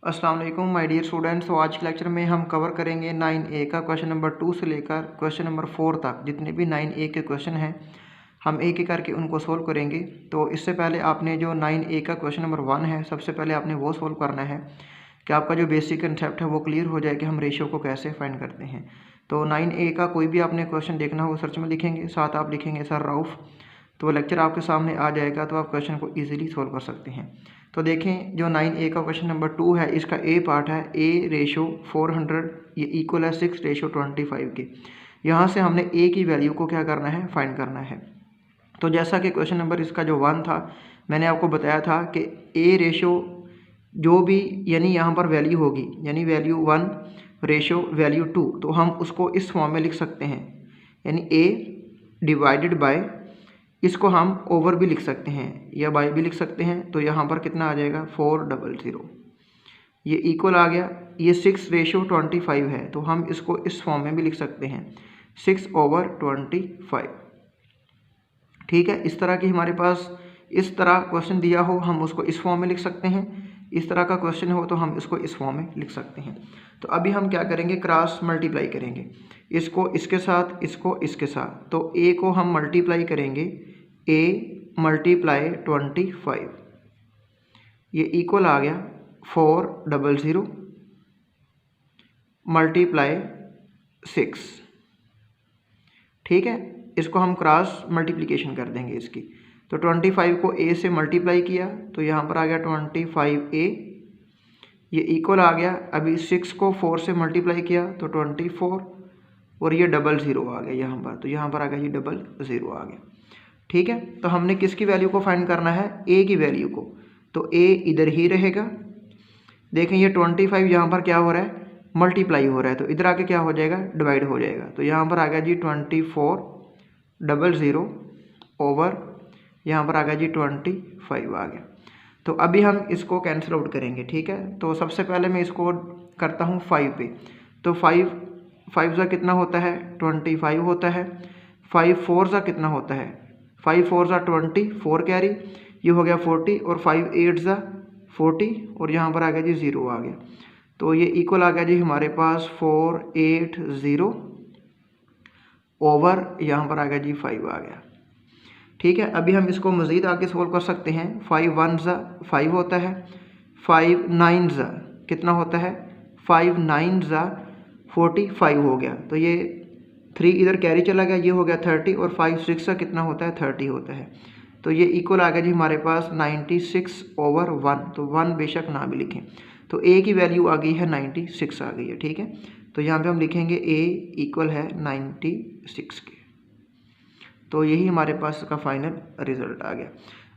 अस्सलाम वालेकुम my dear students. तो आज के लेक्चर में हम कवर करेंगे 9A का क्वेश्चन नंबर 2 से लेकर क्वेश्चन नंबर 4 तक। जितने भी 9A के क्वेश्चन हैं हम एक एक करके उनको सोल्व करेंगे। तो इससे पहले आपने जो 9A का क्वेश्चन नंबर 1 है सबसे पहले आपने वो सोल्व करना है कि आपका जो बेसिक कंसेप्ट है वो क्लियर हो जाए कि हम रेशियो को कैसे फाइंड करते हैं। तो 9A का कोई भी आपने क्वेश्चन देखना हो सर्च में लिखेंगे, साथ आप लिखेंगे सर राउफ, तो लेक्चर आपके सामने आ जाएगा, तो आप क्वेश्चन को ईजिली सोल्व कर सकते हैं। तो देखें जो 9A का क्वेश्चन नंबर 2 है, इसका ए पार्ट है A/400, ये इक्वल है 6/25 के। यहाँ से हमने ए की वैल्यू को क्या करना है, फाइंड करना है। तो जैसा कि क्वेश्चन नंबर इसका जो 1 था, मैंने आपको बताया था कि ए रेशो जो भी यानी यहाँ पर वैल्यू होगी, यानी वैल्यू 1 रेशो वैल्यू 2, तो हम उसको इस फॉर्म में लिख सकते हैं, यानी ए डिवाइडेड बाय, इसको हम ओवर भी लिख सकते हैं या बाय भी लिख सकते हैं। तो यहाँ पर कितना आ जाएगा 400, ये इक्वल आ गया। ये 6/25 है, तो हम इसको इस फॉर्म में भी लिख सकते हैं 6/25। ठीक है, इस तरह की हमारे पास इस तरह क्वेश्चन दिया हो हम उसको इस फॉर्म में लिख सकते हैं, इस तरह का क्वेश्चन हो तो हम इसको इस फॉर्म में लिख सकते हैं। तो अभी हम क्या करेंगे, क्रॉस मल्टीप्लाई करेंगे, इसको इसके साथ, इसको इसके साथ। तो ए को हम मल्टीप्लाई करेंगे a मल्टीप्लाई 25, ये इक्वल आ गया 400 मल्टीप्लाई 6। ठीक है, इसको हम क्रॉस मल्टीप्लिकेशन कर देंगे इसकी। तो 25 को a से मल्टीप्लाई किया तो यहाँ पर आ गया 25a, ये इक्वल आ गया। अभी 6 को 4 से मल्टीप्लाई किया तो 24, और ये 00 आ गया यहाँ पर, तो यहाँ पर आ गया ये 00 आ गया। ठीक है, तो हमने किसकी वैल्यू को फाइंड करना है, ए की वैल्यू को। तो ए इधर ही रहेगा। देखें ये 25 यहाँ पर क्या हो रहा है, मल्टीप्लाई हो रहा है, तो इधर आके क्या हो जाएगा, डिवाइड हो जाएगा। तो यहाँ पर आ गया जी 2400 ओवर, यहाँ पर आ गया जी 25 आ गया। तो अभी हम इसको कैंसिल आउट करेंगे। ठीक है, तो सबसे पहले मैं इसको करता हूँ 5 पे। तो 5 ज़ा कितना होता है, 25 होता है। 5 4 ज़ा कितना होता है, 5 4 ज़ा 20, 4 कैरी, ये हो गया 40, और 5 8 ज़ा 40, और यहाँ पर आ गया जी 0 आ गया। तो ये इक्वल आ गया जी हमारे पास 480 ओवर, यहाँ पर आ गया जी 5 आ गया। ठीक है, अभी हम इसको मज़ीद आगे सोल्व कर सकते हैं। 5 1 ज़ा 5 होता है, 5 9 ज़ा कितना होता है, 5 9 ज़ा 45 हो गया। तो ये 3 इधर कैरी चला गया, ये हो गया 30, और 5 6 का कितना होता है, 30 होता है। तो ये इक्वल आ गया जी हमारे पास 96/1। तो 1 बेशक ना भी लिखें, तो ए की वैल्यू आ गई है 96 आ गई है। ठीक है, तो यहाँ पे हम लिखेंगे ए इक्वल है 96 के। तो यही हमारे पास इसका फाइनल रिजल्ट आ गया।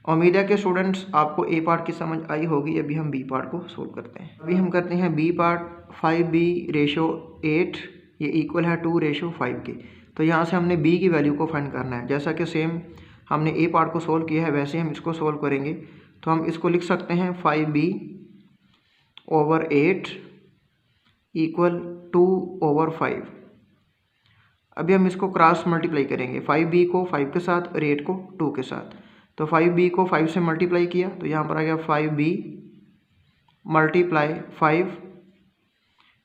उम्मीद है कि स्टूडेंट्स आपको ए पार्ट की समझ आई होगी। अभी हम बी पार्ट को सोल्व करते हैं। अभी हम करते हैं बी पार्ट। 5b/8, ये इक्वल है 2/5 के। तो यहाँ से हमने b की वैल्यू को फाइंड करना है। जैसा कि सेम हमने ए पार्ट को सोल्व किया है वैसे हम इसको सोल्व करेंगे। तो हम इसको लिख सकते हैं 5b/8 इक्वल 2/5। अभी हम इसको क्रॉस मल्टीप्लाई करेंगे, 5b को 5 के साथ और 8 को 2 के साथ। तो 5b को 5 से मल्टीप्लाई किया तो यहाँ पर आ गया 5b मल्टीप्लाई 5,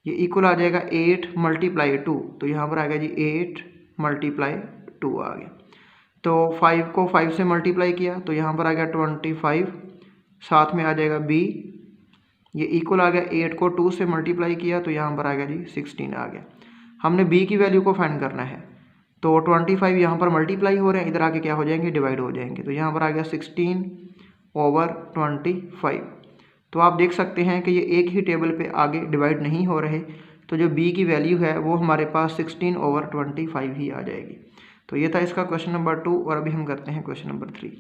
ये इक्वल आ जाएगा 8 मल्टीप्लाई 2, तो यहाँ पर आ गया जी 8 मल्टीप्लाई 2 आ गया। तो 5 को 5 से मल्टीप्लाई किया तो यहाँ पर आ गया 25, साथ में आ जाएगा b, ये इक्वल आ गया 8 को 2 से मल्टीप्लाई किया तो यहाँ पर आ गया जी 16 आ गया। हमने b की वैल्यू को फाइंड करना है। तो 25 यहाँ पर मल्टीप्लाई हो रहे हैं, इधर आके क्या हो जाएंगे, डिवाइड हो जाएंगे। तो यहाँ पर आ गया 16/25। तो आप देख सकते हैं कि ये एक ही टेबल पे आगे डिवाइड नहीं हो रहे, तो जो b की वैल्यू है वो हमारे पास 16/25 ही आ जाएगी। तो ये था इसका क्वेश्चन नंबर 2। और अभी हम करते हैं क्वेश्चन नंबर 3।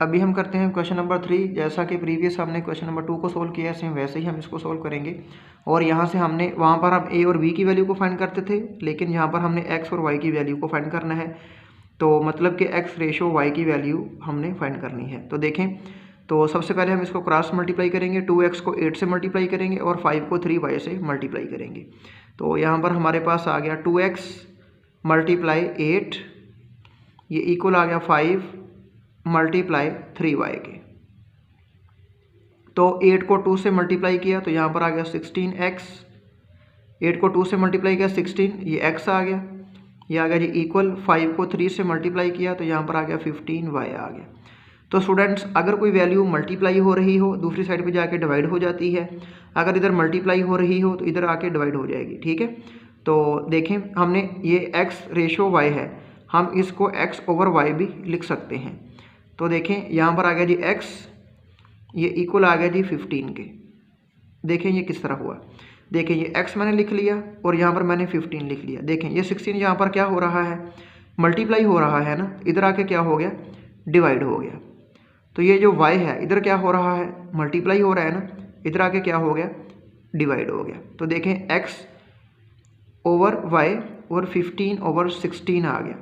अभी हम करते हैं क्वेश्चन नंबर 3। जैसा कि प्रीवियस हमने क्वेश्चन नंबर 2 को सोल्व किया सेम वैसे ही हम इसको सोल्व करेंगे। और यहाँ से हमने, वहाँ पर हम a और b की वैल्यू को फाइंड करते थे, लेकिन यहाँ पर हमने x और y की वैल्यू को फाइंड करना है। तो मतलब कि x/y की वैल्यू हमने फाइंड करनी है। तो देखें, तो सबसे पहले हम इसको क्रॉस मल्टीप्लाई करेंगे। 2x को 8 से मल्टीप्लाई करेंगे और 5 को 3y से मल्टीप्लाई करेंगे। तो यहाँ पर हमारे पास आ गया 2x मल्टीप्लाई 8, ये इक्वल आ गया 5 मल्टीप्लाई 3y के। तो 8 को 2 से मल्टीप्लाई किया तो यहाँ पर आ गया 16x, 8 को 2 से मल्टीप्लाई किया 16, ये x आ गया, ये आ गया जी इक्वल 5 को 3 से मल्टीप्लाई किया तो यहाँ पर आ गया 15y आ गया। तो स्टूडेंट्स अगर कोई वैल्यू मल्टीप्लाई हो रही हो दूसरी साइड पे जाके डिवाइड हो जाती है, अगर इधर मल्टीप्लाई हो रही हो तो इधर आके डिवाइड हो जाएगी, ठीक है। तो देखें हमने ये x रेशो y है, हम इसको x ओवर y भी लिख सकते हैं। तो देखें यहाँ पर आ गया जी x, ये इक्वल आ गया जी 15 के। देखें ये किस तरह हुआ, देखें ये x मैंने लिख लिया और यहाँ पर मैंने 15 लिख लिया। देखें ये 16 यहाँ पर क्या हो रहा है, मल्टीप्लाई हो रहा है ना, इधर आके क्या हो गया, डिवाइड हो गया। तो ये जो y है इधर क्या हो रहा है, मल्टीप्लाई हो रहा है ना, इधर आके क्या हो गया, डिवाइड हो गया। तो देखें x ओवर y और 15 ओवर 16 आ गया।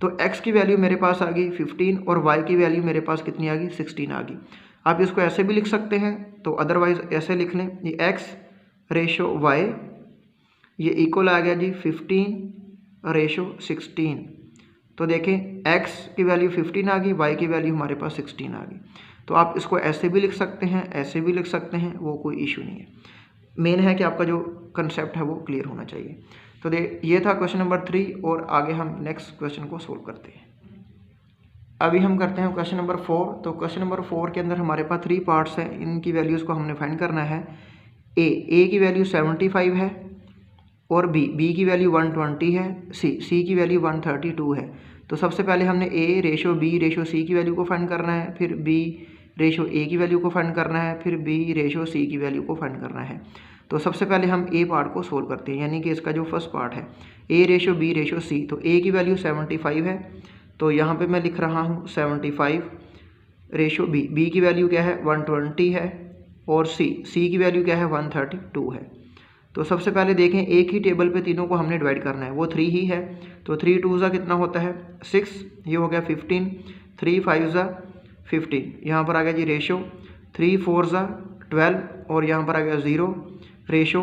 तो x की वैल्यू मेरे पास आ गई 15 और y की वैल्यू मेरे पास कितनी आ गई, 16 आ गई। आप इसको ऐसे भी लिख सकते हैं, तो अदरवाइज ऐसे लिख लें, ये x रेशो y ये इक्वल आ गया जी 15 रेशो 16। तो देखें x की वैल्यू 15 आ गई, y की वैल्यू हमारे पास 16 आ गई। तो आप इसको ऐसे भी लिख सकते हैं, ऐसे भी लिख सकते हैं, वो कोई इशू नहीं है। मेन है कि आपका जो कंसेप्ट है वो क्लियर होना चाहिए। तो ये था क्वेश्चन नंबर 3 और आगे हम नेक्स्ट क्वेश्चन को सोल्व करते हैं। अभी हम करते हैं क्वेश्चन नंबर 4। तो क्वेश्चन नंबर 4 के अंदर हमारे पास 3 पार्ट्स हैं, इनकी वैल्यूज़ को हमने फाइंड करना है। ए की वैल्यू 75 है और बी की वैल्यू 120 है, सी की वैल्यू 132 है। तो सबसे पहले हमने ए रेशो बी रेशो सी की वैल्यू को फाइंड करना है, फिर बी रेशो ए की वैल्यू को फाइंड करना है, फिर बी रेशो सी की वैल्यू को फाइंड करना है। तो सबसे पहले हम ए पार्ट को सोल्व करते हैं, यानी कि इसका जो फर्स्ट पार्ट है ए रेशो बी रेशो सी। तो ए की वैल्यू 75 है, तो यहाँ पे मैं लिख रहा हूँ 75 रेशो बी की वैल्यू क्या है 120 है और सी की वैल्यू क्या है 132 है। तो सबसे पहले देखें एक ही टेबल पे तीनों को हमने डिवाइड करना है, वो 3 ही है। तो 3 2 ज़ा कितना होता है 6, ये हो गया 15, 3 5 ज़ा 15, यहाँ पर आ गया जी रेशो 3 4 ज़ा 12 और यहाँ पर आ गया 0 रेशो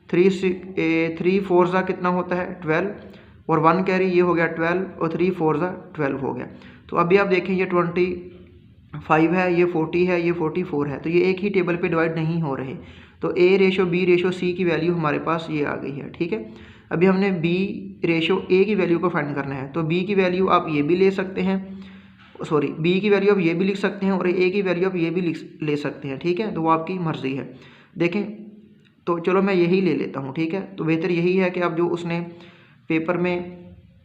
3 4 ज़ा कितना होता है 12 और 1 कैरी, ये हो गया 12 और 3 4 ज़ा 12 हो गया। तो अभी आप देखें ये 25 है, ये 40 है, ये 44 है, तो ये एक ही टेबल पे डिवाइड नहीं हो रहे। तो ए रेशो बी रेशो सी की वैल्यू हमारे पास ये आ गई है, ठीक है। अभी हमने बी रेशो ए की वैल्यू को फाइंड करना है। तो बी की वैल्यू आप ये भी ले सकते हैं, सॉरी बी की वैल्यू आप ये भी लिख सकते हैं और ए की वैल्यू आप ये भी ले सकते हैं, ठीक है। तो वो आपकी मर्ज़ी है। देखें तो चलो मैं यही ले लेता हूँ, ठीक है। तो बेहतर यही है कि आप जो उसने पेपर में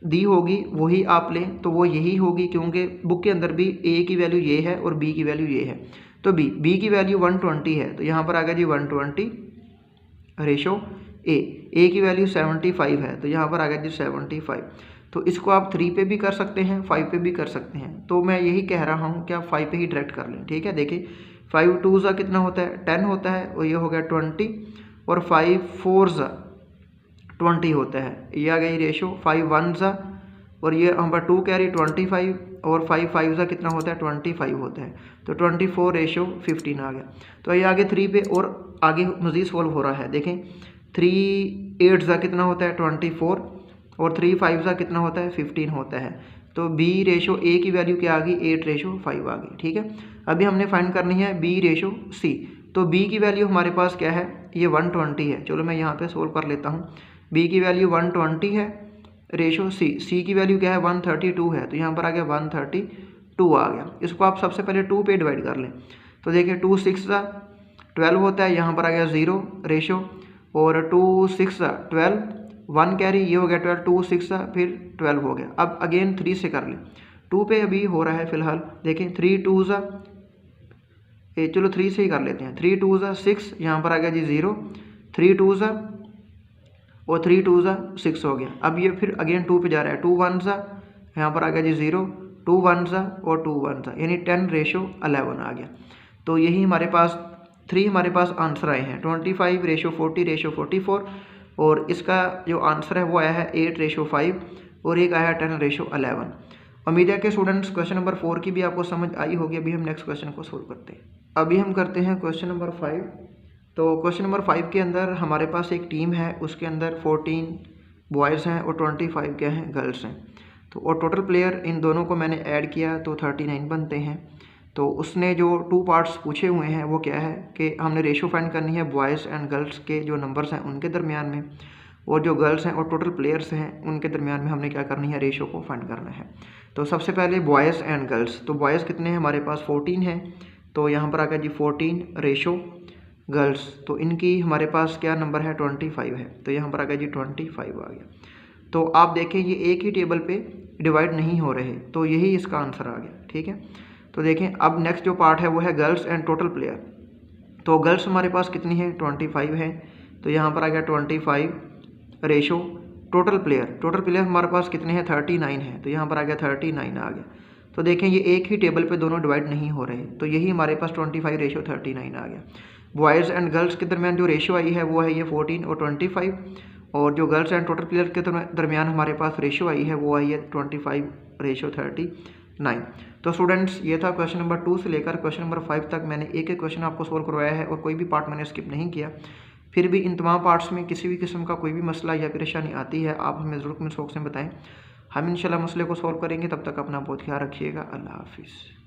दी होगी वही आप लें, तो वो यही होगी, क्योंकि बुक के अंदर भी ए की वैल्यू ये है और बी की वैल्यू ये है। तो बी की वैल्यू 120 है, तो यहाँ पर आ गया जी 120 रेशो ए की वैल्यू 75 है, तो यहाँ पर आ गया जी 75। तो इसको आप 3 पे भी कर सकते हैं, 5 पे भी कर सकते हैं। तो मैं यही कह रहा हूँ कि आप 5 पे ही डायरेक्ट कर लें, ठीक है। देखिए 5 2 ज़ा कितना होता है 10 होता है और ये हो गया 20 और 5 4 ज़ा 20 होता है, ये आ गई रेशो 5 1 ज़ा और ये हमारा 2 कैरी 25 और 5 5 ज़ा कितना होता है 25 होता है। तो 24 रेशो 15 आ गया। तो ये आगे 3 पे और आगे मज़ीद सॉल्व हो रहा है। देखें 3 8 ज़ा कितना होता है 24 और 3 5 ज़ा कितना होता है 15 होता है। तो बी रेशो ए की वैल्यू क्या आ गई 8 रेशो 5 आ गई, ठीक है। अभी हमने फाइंड करनी है बी रेशो सी। तो बी की वैल्यू हमारे पास क्या है, ये 120 है। चलो मैं यहाँ पे सोल्व कर लेता हूँ। बी की वैल्यू 120 है रेशो सी की वैल्यू क्या है 132 है, तो यहाँ पर आ गया 132 आ गया। इसको आप सबसे पहले 2 पे डिवाइड कर लें। तो देखिए 2 6 ज़ा 12 होता है, यहाँ पर आ गया 0 रेशो और 2 6 ज़ा 12 1 कैरी, ये हो गया 12 2 6 ज़ा फिर 12 हो गया। अब अगेन 3 से कर लें, 2 पे अभी हो रहा है फ़िलहाल। देखें 3 2 ज़ा चलो 3 से ही कर लेते हैं। 3 2 ज़ा 6, यहाँ पर आ गया जी 0, 3 2 ज़ा और 3 2 ज़ा 6 हो गया। अब ये फिर अगेन 2 पे जा रहा है, 2 1 ज़ा, यहाँ पर आ गया जी 0, 2 1 ज़ा और 2 1 ज़ा, यानी 10 रेशो 11 आ गया। तो यही हमारे पास 3 हमारे पास आंसर आए हैं, 25 रेशो 40 रेशो 44 और इसका जो आंसर है वो आया है 8 रेशो 5 और एक आया है 10 रेशो 11। उम्मीद है कि स्टूडेंट्स क्वेश्चन नंबर 4 की भी आपको समझ आई होगी। अभी हम नेक्स्ट क्वेश्चन को सोल्व करते हैं। अभी हम करते हैं क्वेश्चन नंबर 5। तो क्वेश्चन नंबर 5 के अंदर हमारे पास एक टीम है, उसके अंदर 14 बॉयज़ हैं और 25 क्या हैं गर्ल्स हैं। तो और टोटल प्लेयर इन दोनों को मैंने ऐड किया तो 39 बनते हैं। तो उसने जो 2 पार्ट्स पूछे हुए हैं वो क्या है कि हमने रेशो फाइंड करनी है बॉयज़ एंड गर्ल्स के जो नंबर्स हैं उनके दरमियान में, और जो गर्ल्स हैं और टोटल प्लेयर्स हैं उनके दरमियान में हमने क्या करनी है, रेशो को फाइंड करना है। तो सबसे पहले बॉयज़ एंड गर्ल्स, तो बॉयज़ कितने हैं हमारे पास 14 हैं, तो यहाँ पर आ गया जी 14 रेशो गर्ल्स, तो इनकी हमारे पास क्या नंबर है 25 है, तो यहाँ पर आ गया जी 25 आ गया। तो आप देखें ये एक ही टेबल पे डिवाइड नहीं हो रहे, तो यही इसका आंसर आ गया। ठीक है, तो देखें अब नेक्स्ट जो पार्ट है वो है गर्ल्स एंड टोटल प्लेयर। तो गर्ल्स हमारे पास कितनी है 25 है, तो यहाँ पर आ गया 25 रेशो टोटल प्लेयर हमारे पास कितने हैं 39 है, तो यहाँ पर आ गया 39 आ गया। तो देखें ये एक ही टेबल पे दोनों डिवाइड नहीं हो रहे, तो यही हमारे पास 25 रेशो 39 आ गया। बॉयज़ एंड गर्ल्स के दरमियान जो रेशो आई है वो है ये 14 और 25, और जो गर्ल्स एंड टोटल प्लेयर के दरमियान हमारे पास रेशो आई है वो आई है 25 रेशो 39। तो स्टूडेंट्स ये था क्वेश्चन नंबर 2 से लेकर क्वेश्चन नंबर 5 तक मैंने एक एक क्वेश्चन आपको सोल्व करवाया है और कोई भी पार्ट मैंने स्किप नहीं किया। फिर भी इन तमाम पार्ट्स में किसी भी किस्म का कोई भी मसला या परेशानी आती है आप हमें ज़रूर कमेंट बॉक्स में बताएं, हम इंशाल्लाह मसले को सॉल्व करेंगे। तब तक अपना बहुत ख्याल रखिएगा। अल्लाह हाफिज़।